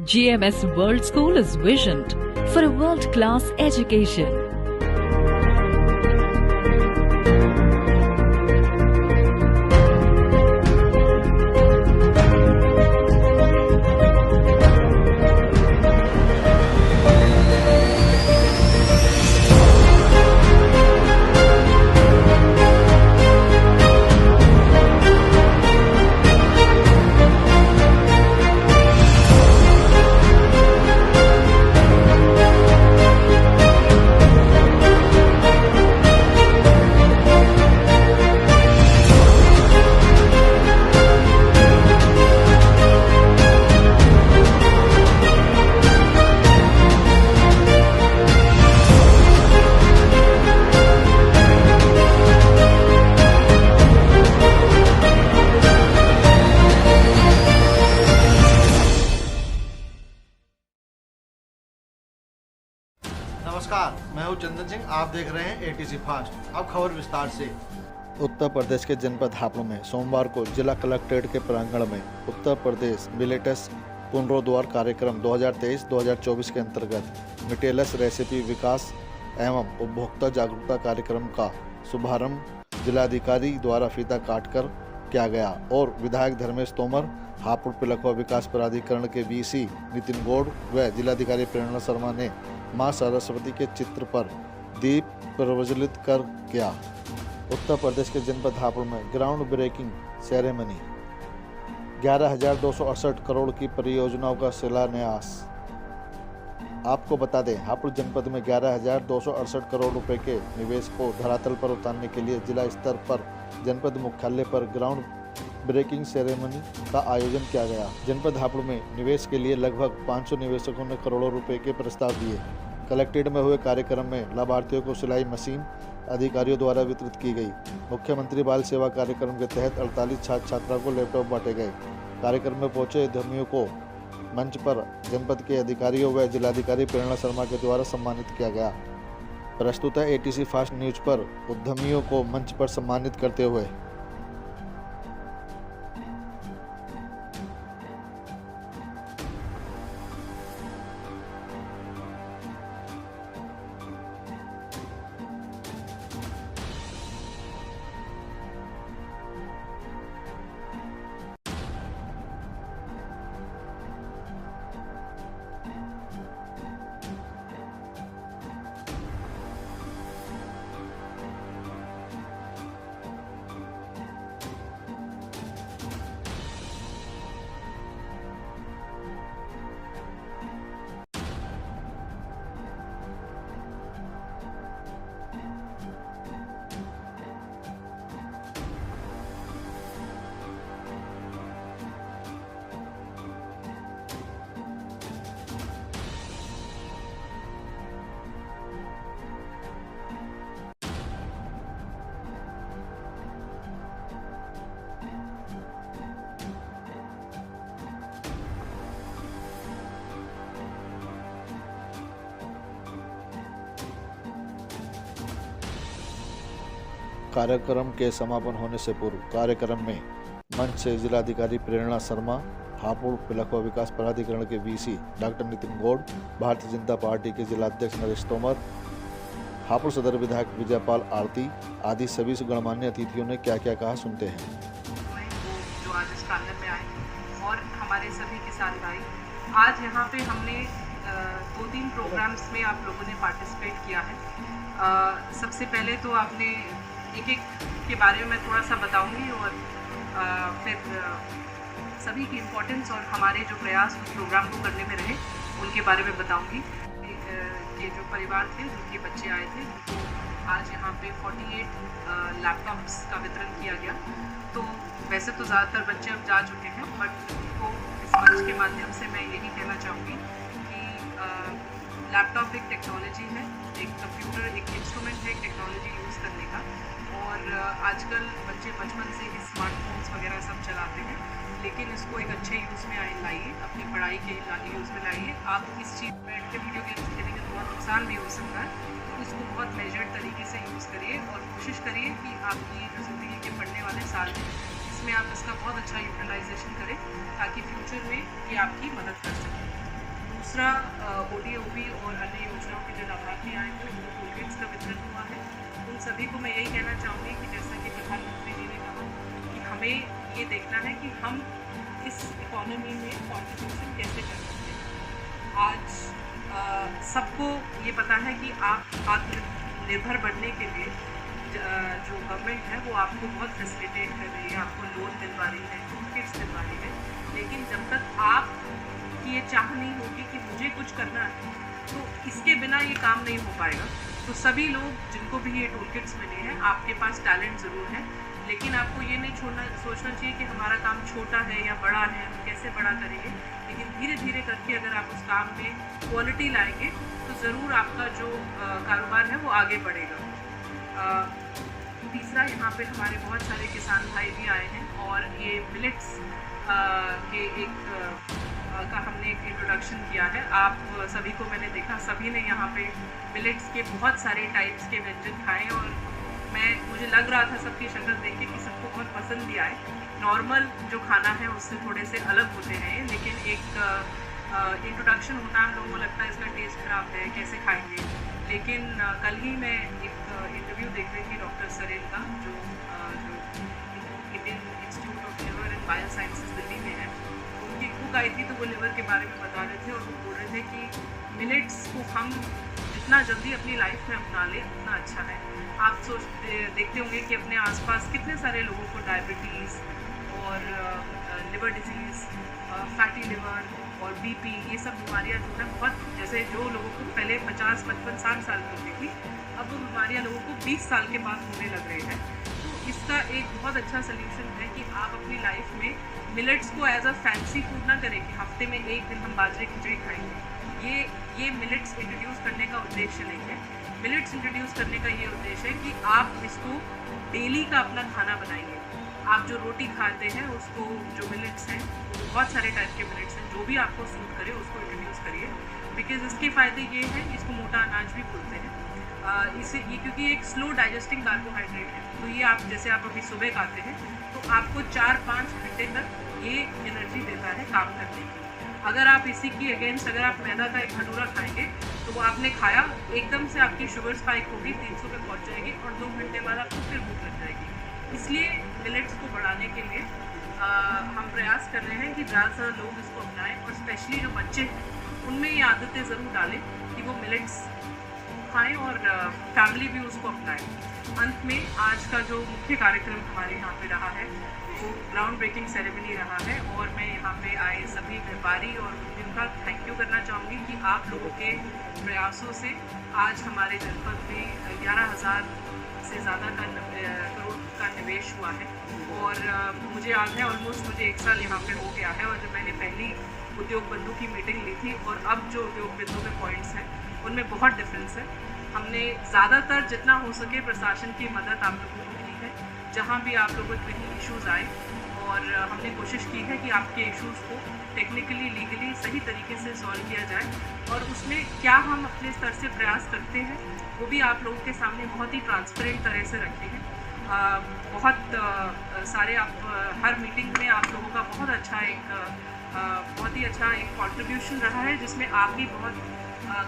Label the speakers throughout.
Speaker 1: GMS World School is visioned for a world-class education.
Speaker 2: नमस्कार, मैं हूं चंदन सिंह। आप देख रहे हैं एटीसी फास्ट। अब खबर विस्तार से। उत्तर प्रदेश के जनपद हापुड़ में सोमवार को जिला कलेक्ट्रेट के प्रांगण में उत्तर प्रदेश मिलेटस पुनरोद्धार कार्यक्रम 2023-2024 के अंतर्गत मिलेटस रेसिपी विकास एवं उपभोक्ता जागरूकता कार्यक्रम का शुभारंभ जिलाधिकारी द्वारा फीता काटकर किया गया और विधायक धर्मेश तोमर, हापुड़ पिलखवा विकास प्राधिकरण के वीसी नितिन गौड़ व जिलाधिकारी प्रेरणा शर्मा ने मां सरस्वती के चित्र पर दीप प्रज्वलित कर किया। उत्तर प्रदेश के जनपद हापुड़ में ग्राउंड ब्रेकिंग सेरेमनी 11,268 करोड़ की परियोजनाओं का शिलान्यास। आपको बता दें, हापुड़ जनपद में 11,268 करोड़ रुपए के निवेश को धरातल पर उतारने के लिए जिला स्तर पर जनपद मुख्यालय पर ग्राउंड ब्रेकिंग सेरेमनी का आयोजन किया गया। जनपद हापुड़ में निवेश के लिए लगभग 500 निवेशकों ने करोड़ों रुपए के प्रस्ताव दिए। कलेक्ट्रेट में हुए कार्यक्रम में लाभार्थियों को सिलाई मशीन अधिकारियों द्वारा वितरित की गई। मुख्यमंत्री बाल सेवा कार्यक्रम के तहत 48 छात्र छात्राओं को लैपटॉप बांटे गए। कार्यक्रम में पहुंचे उद्यमियों को मंच पर जनपद के अधिकारियों व जिलाधिकारी प्रेरणा शर्मा के द्वारा सम्मानित किया गया। प्रस्तुत है एटीसी फास्ट न्यूज पर उद्यमियों को मंच पर सम्मानित करते हुए। कार्यक्रम के समापन होने से पूर्व कार्यक्रम में मंच से जिलाधिकारी प्रेरणा शर्मा, हापुड़ पिलखवा विकास प्राधिकरण के VC doctor Nitin Gaur, Bharatiya Janata party के जिलाध्यक्ष नरेश तोमर, हापुड़ सदर विधायक विजयपाल आरती आदि सभी गणमान्य अतिथियों ने क्या क्या कहा, सुनते हैं।
Speaker 3: जो आज इस प्रांगण में आए और हमारे सभी किसान भाई, आज यहाँ पे हमने 2-3 प्रोग्राम्स में आप लोगों ने पार्टिसिपेट किया है। सबसे पहले तो आपने एक के बारे में मैं थोड़ा सा बताऊंगी और फिर सभी की इम्पोर्टेंस और हमारे जो प्रयास उस प्रोग्राम को करने में रहे उनके बारे में बताऊंगी। ये जो परिवार थे जिनके बच्चे आए थे उनको आज यहाँ पे 48 लैपटॉप्स का वितरण किया गया। तो वैसे तो ज़्यादातर बच्चे अब जा चुके हैं, बट उनको इस मंच के माध्यम से मैं यही कहना चाहूँगी कि लैपटॉप एक टेक्नोलॉजी है, एक कंप्यूटर एक इंस्ट्रूमेंट है एक टेक्नोलॉजी यूज़ करने का। और आजकल बच्चे बचपन से ही स्मार्टफोन्स वगैरह सब चलाते हैं, लेकिन इसको एक अच्छे यूज़ में लाइए, अपनी पढ़ाई के यूज़ में लाइए। आप इस चीज़ बैठ के वीडियो गेम्स खेलेंगे तो बहुत नुकसान भी हो सकता है, तो इसको बहुत मेजर्ड तरीके से यूज़ करिए और कोशिश करिए कि आपकी जो ज़िंदगी के पढ़ने वाले साल हैं इसमें आप इसका बहुत अच्छा यूटिलाइजेशन करें ताकि फ्यूचर में ये आपकी मदद कर सकें। दूसरा ODOB और अन्य योजनाओं के जो लाभार्थी आए हैं उनको टूल किट्स का वितरण हुआ है। उन सभी को मैं यही कहना चाहूँगी कि जैसा कि प्रधानमंत्री जी ने कहा कि हमें ये देखना है कि हम इस इकोनॉमी में कॉन्ट्रीब्यूशन कैसे कर सकते हैं। आज सबको ये पता है कि आप आत्मनिर्भर बनने के लिए जो गवर्नमेंट है वो आपको बहुत फैसिलिटेट कर रही है, आपको लोन दिलवा रही है, टूल किट्स दिलवा रही है, लेकिन जब तक आप की ये चाह नहीं होगी कि मुझे कुछ करना है तो इसके बिना ये काम नहीं हो पाएगा। तो सभी लोग जिनको भी ये टूल किट्स मिले हैं, आपके पास टैलेंट ज़रूर है, लेकिन आपको ये नहीं सोचना चाहिए कि हमारा काम छोटा है या बड़ा है, हम कैसे बड़ा करेंगे। लेकिन धीरे धीरे करके अगर आप उस काम में क्वालिटी लाएंगे तो ज़रूर आपका जो कारोबार है वो आगे बढ़ेगा। तीसरा, यहाँ पे हमारे बहुत सारे किसान भाई भी आए हैं और ये मिलेट्स के का हमने एक इंट्रोडक्शन किया है। आप सभी को मैंने देखा, सभी ने यहाँ पे मिलेट्स के बहुत सारे टाइप्स के व्यंजन खाए और मुझे लग रहा था सबकी शक्ल देख के कि सबको बहुत पसंद भी आए। नॉर्मल जो खाना है उससे थोड़े से अलग होते हैं, लेकिन एक इंट्रोडक्शन होता है, हम लोगों को लगता है इसका टेस्ट खराब है, कैसे खाएंगे। लेकिन कल ही मैं एक इंटरव्यू देख रही थी डॉक्टर सरेन का, जो Indian institute of liver and bio sciences Delhi में है। उनकी बुक आई थी तो वो लिवर के बारे में बता रहे थे और वो बोल रहे थे कि मिलेट्स को हम जितना जल्दी अपनी लाइफ में अपना लें उतना अच्छा है। आप देखते होंगे कि अपने आसपास कितने सारे लोगों को डायबिटीज़ और लिवर डिजीज़, फैटी लिवर और BP, ये सब बीमारियाँ जो है बहुत, जैसे जो लोगों को पहले 50, 55, 60 साल की होती थी, अब वो बीमारियाँ लोगों को 20 साल के बाद होने लग रही है। तो इसका एक बहुत अच्छा सल्यूशन है कि आप अपनी लाइफ में मिलेट्स को एज अ फैंसी फूड ना करें कि हफ्ते में एक दिन हम बाजरे खिचड़ी खाएंगे। ये मिलेट्स इंट्रोड्यूस करने का उद्देश्य नहीं है। मिलेट्स इंट्रोड्यूस करने का ये उद्देश्य है कि आप इसको डेली का अपना खाना बनाइए। आप जो रोटी खाते हैं उसको, जो मिलेट्स हैं, बहुत सारे टाइप के मिलेट्स हैं, जो भी आपको सूट करे उसको इंट्रोड्यूस करिए। बिकॉज इसके फ़ायदे ये हैं, इसको मोटा अनाज भी बोलते हैं। ये क्योंकि एक स्लो डाइजेस्टिंग कार्बोहाइड्रेट है, तो ये आप जैसे आप अभी सुबह खाते हैं तो आपको 4-5 घंटे तक ये एनर्जी देता है काम करने की। अगर आप इसी की अगेंस्ट अगर आप मैदा का एक भटूरा खाएंगे तो वो आपने खाया, एकदम से आपकी शुगर स्पाइक होगी, 300 पे पहुँच जाएगी और 2 घंटे बाद आपको फिर भूख लग जाएगी। इसलिए मिलेट्स को बढ़ाने के लिए हम प्रयास कर रहे हैं कि ज़्यादा से ज़्यादा लोग इसको अपनाएं और स्पेशली जो बच्चे हैं उनमें ये आदतें ज़रूर डालें कि वो मिलेट्स खाएं और फैमिली भी उसको अपनाएं। अंत में आज का जो मुख्य कार्यक्रम हमारे यहाँ पे रहा है वो ग्राउंड ब्रेकिंग सेरेमनी रहा है और मैं यहाँ पे आए सभी व्यापारी और उनका थैंक यू करना चाहूँगी कि आप लोगों के प्रयासों से आज हमारे जनपद में 11,000 से ज़्यादा करोड़ का निवेश हुआ है। और मुझे याद है ऑलमोस्ट मुझे 1 साल यहाँ पे हो गया है और जब मैंने पहली उद्योग बंधु की मीटिंग ली थी और अब जो उद्योग बंधु के पॉइंट्स हैं उनमें बहुत डिफरेंस है। हमने ज़्यादातर जितना हो सके प्रशासन की मदद आप लोगों को की है, जहाँ भी आप लोगों को कहीं इश्यूज़ आए, और हमने कोशिश की है कि आपके इश्यूज़ को टेक्निकली लीगली सही तरीके से सॉल्व किया जाए और उसमें क्या हम अपने स्तर से प्रयास करते हैं वो भी आप लोगों के सामने बहुत ही ट्रांसपेरेंट तरह से रखे हैं। बहुत सारे आप हर मीटिंग में आप लोगों का बहुत ही अच्छा एक कॉन्ट्रीब्यूशन रहा है, जिसमें आप भी बहुत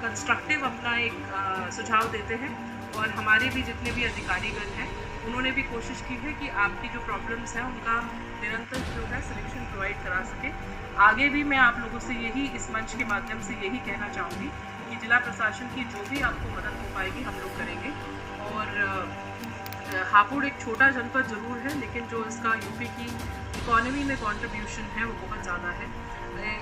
Speaker 3: कंस्ट्रक्टिव अपना एक सुझाव देते हैं और हमारे भी जितने भी अधिकारीगण हैं उन्होंने भी कोशिश की है कि आपकी जो प्रॉब्लम्स हैं उनका निरंतर जो है सॉल्यूशन प्रोवाइड करा सके। आगे भी मैं आप लोगों से यही इस मंच के माध्यम से यही कहना चाहूँगी कि जिला प्रशासन की जो भी आपको मदद हो पाएगी हम लोग करेंगे। और हापुड़ एक छोटा जनपद ज़रूर है, लेकिन जो इसका यूपी की इकोनॉमी में कंट्रीब्यूशन है वो बहुत ज़्यादा है।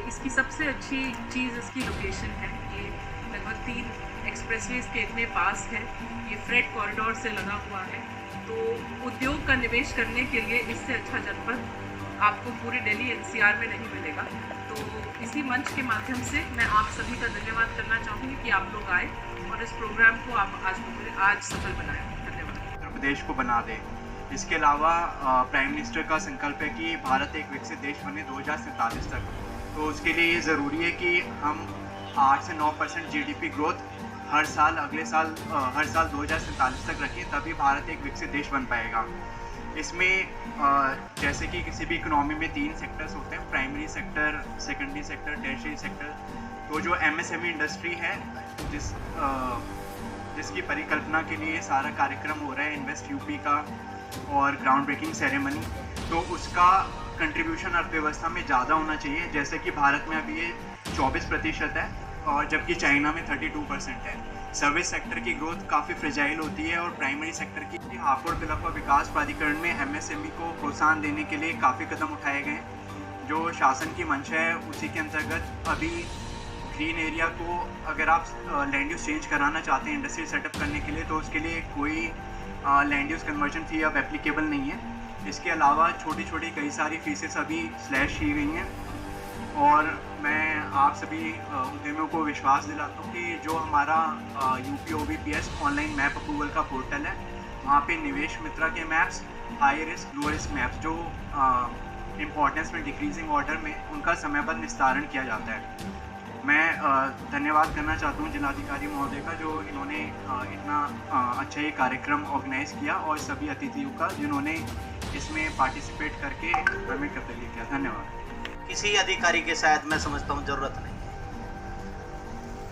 Speaker 3: इसकी सबसे अच्छी चीज़ इसकी लोकेशन है। ये लगभग 3 एक्सप्रेसवेज के इतने पास है, ये फ्रेट कॉरिडोर से लगा हुआ है, तो उद्योग का निवेश करने के लिए इससे अच्छा जनपद आपको पूरे दिल्ली NCR में नहीं मिलेगा। तो इसी मंच के माध्यम से मैं आप सभी का धन्यवाद करना चाहूँगी कि आप लोग आए और इस प्रोग्राम को आप आज सफल बनाएं। धन्यवाद।
Speaker 4: उत्तर प्रदेश को बना दे। इसके अलावा प्राइम मिनिस्टर का संकल्प है कि भारत एक विकसित देश बने 2047 तक। तो उसके लिए ये ज़रूरी है कि हम 8 से 9% GDP ग्रोथ हर साल अगले साल हर साल 2047 तक रखें, तभी भारत एक विकसित देश बन पाएगा। इसमें जैसे कि किसी भी इकोनॉमी में 3 सेक्टर्स होते हैं, primary sector, secondary sector, tertiary sector. तो जो MSME इंडस्ट्री है जिसकी परिकल्पना के लिए सारा कार्यक्रम हो रहा है इन्वेस्ट यूपी का और ग्राउंड ब्रेकिंग सेरेमनी, तो उसका कंट्रीब्यूशन अर्थव्यवस्था में ज़्यादा होना चाहिए। जैसे कि भारत में अभी ये 24% है और जबकि चाइना में 32% है। सर्विस सेक्टर की ग्रोथ काफ़ी फ्रेजाइल होती है और प्राइमरी सेक्टर की हापुड़ पिलखवा विकास प्राधिकरण में MSME को प्रोत्साहन देने के लिए काफ़ी कदम उठाए गए हैं। जो शासन की मंशा है उसी के अंतर्गत अभी ग्रीन एरिया को अगर आप लैंड यूज चेंज कराना चाहते हैं इंडस्ट्री सेटअप करने के लिए, तो उसके लिए कोई लैंड यूज कन्वर्जन फी अब एप्लीकेबल नहीं है। इसके अलावा छोटी छोटी कई सारी फीसेस अभी स्लैश की गई हैं और मैं आप सभी उद्यमियों को विश्वास दिलाता हूँ कि जो हमारा UP OBPS online map approval का पोर्टल है, वहाँ पे निवेश मित्रा के maps, high risk low risk maps जो इम्पोर्टेंस में डिक्रीजिंग ऑर्डर में उनका समयबद्ध निस्तारण किया जाता है। मैं धन्यवाद करना चाहता हूँ जिलाधिकारी महोदय का जो इन्होंने इतना अच्छा ये कार्यक्रम ऑर्गेनाइज किया और सभी अतिथियों का जिन्होंने इसमें पार्टिसिपेट करके हमें कर्तव्य किया। धन्यवाद।
Speaker 5: किसी अधिकारी के शायद मैं समझता हूँ ज़रूरत नहीं।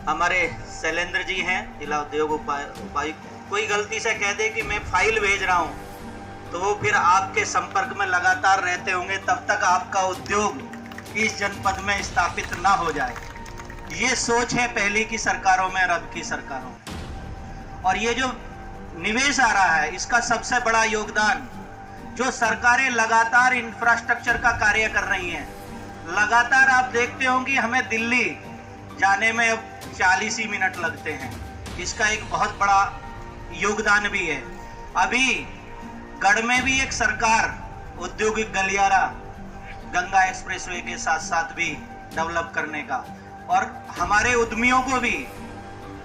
Speaker 5: हमारे शैलेंद्र जी हैं जिला उद्योग उपायुक्त, कोई गलती से कह दे कि मैं फाइल भेज रहा हूँ तो वो फिर आपके संपर्क में लगातार रहते होंगे तब तक आपका उद्योग इस जनपद में स्थापित ना हो जाए। ये सोच है पहले की सरकारों में और अब की सरकारों में। और ये जो निवेश आ रहा है इसका सबसे बड़ा योगदान जो सरकारें लगातार इंफ्रास्ट्रक्चर का कार्य कर रही हैं। लगातार आप देखते होंगे हमें दिल्ली जाने में अब 40 ही मिनट लगते हैं, इसका एक बहुत बड़ा योगदान भी है। अभी गढ़ में भी एक सरकार औद्योगिक गलियारा गंगा एक्सप्रेसवे के साथ साथ भी डेवलप करने का, और हमारे उद्यमियों को भी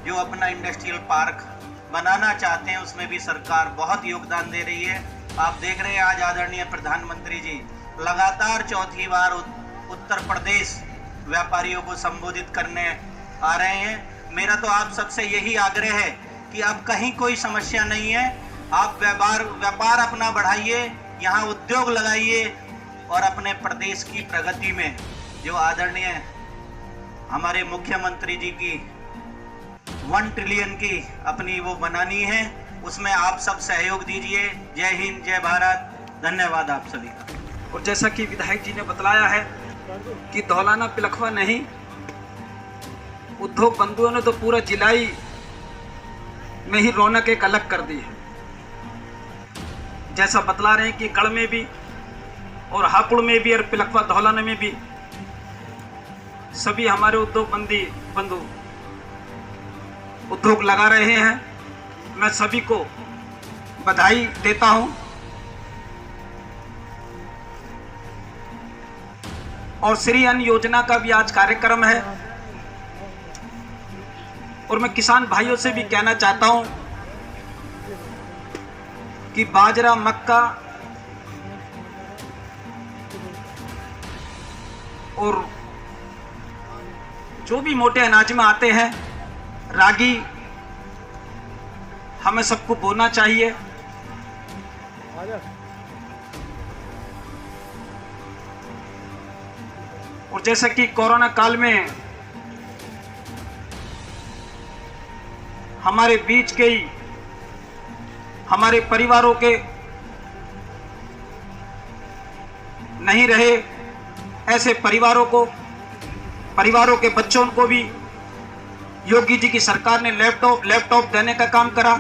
Speaker 5: जो अपना इंडस्ट्रियल पार्क बनाना चाहते हैं उसमें भी सरकार बहुत योगदान दे रही है। आप देख रहे हैं आज आदरणीय प्रधानमंत्री जी लगातार चौथी बार उत्तर प्रदेश व्यापारियों को संबोधित करने आ रहे हैं। मेरा तो आप सबसे यही आग्रह है कि अब कहीं कोई समस्या नहीं है, आप व्यापार अपना बढ़ाइए, यहाँ उद्योग लगाइए और अपने प्रदेश की प्रगति में जो आदरणीय हमारे मुख्यमंत्री जी की 1 ट्रिलियन की अपनी वो बनानी है, उसमें आप सब सहयोग दीजिए। जय हिंद, जय भारत, धन्यवाद आप सभी का।
Speaker 6: और जैसा कि विधायक जी ने बतलाया है कि धौलाना पिलखवा नहीं, उद्योग बंधुओं ने तो पूरा जिलाई में ही रौनक एक अलग कर दी है। जैसा बतला रहे हैं कि गढ़ में भी और हापुड़ में भी और पिलखवा धौलाना में भी सभी हमारे उद्योग बंधु उद्योग लगा रहे हैं। मैं सभी को बधाई देता हूं और श्री अन्न योजना का भी आज कार्यक्रम है और मैं किसान भाइयों से भी कहना चाहता हूं कि बाजरा, मक्का और जो भी मोटे अनाज में आते हैं, रागी, हमें सबको बोना चाहिए। और जैसा कि कोरोना काल में हमारे बीच के ही हमारे परिवारों के नहीं रहे, ऐसे परिवारों के बच्चों को भी योगी जी की सरकार ने लैपटॉप देने का काम करा।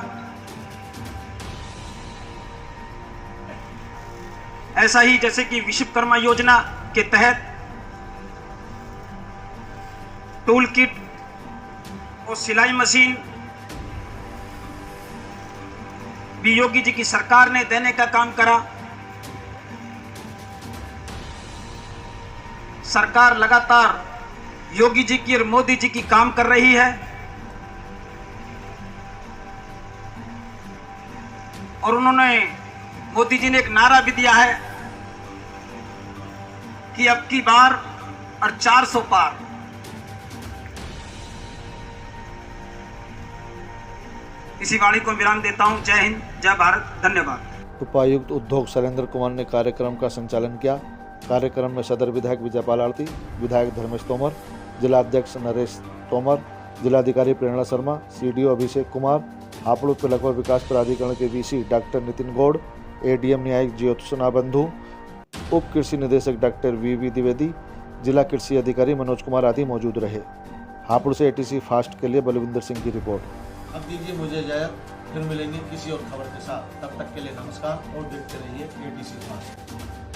Speaker 6: ऐसा ही जैसे कि विश्वकर्मा योजना के तहत टूल किट और सिलाई मशीन भी योगी जी की सरकार ने देने का काम करा। सरकार लगातार योगी जी की और मोदी जी की काम कर रही है और मोदी जी ने एक नारा भी दिया है कि अब की बार और 400 पार। इसी वाणी को विराम देता हूं। जय हिंद, जय भारत, धन्यवाद।
Speaker 2: उपायुक्त उद्योग शैलेंद्र कुमार ने कार्यक्रम का संचालन किया। कार्यक्रम में सदर विधायक विजयपाल आरती, विधायक धर्मेश तोमर, जिला अध्यक्ष नरेश तोमर, जिलाधिकारी प्रेरणा शर्मा, CDO अभिषेक कुमार, हापुड़ पिलखवा विकास प्राधिकरण के VC doctor Nitin Gaur, ADM न्यायिक ज्योत्सना बंधु, उप कृषि निदेशक डॉक्टर VV द्विवेदी, जिला कृषि अधिकारी मनोज कुमार आदि मौजूद रहे। हापुड़ से ATC फास्ट के लिए बलविंदर सिंह की रिपोर्ट।
Speaker 7: अब दीजिए मुझे इजाजत, फिर मिलेंगे किसी और खबर के साथ। तब तक के लिए नमस्कार और देखते रहिए ATC फास्ट।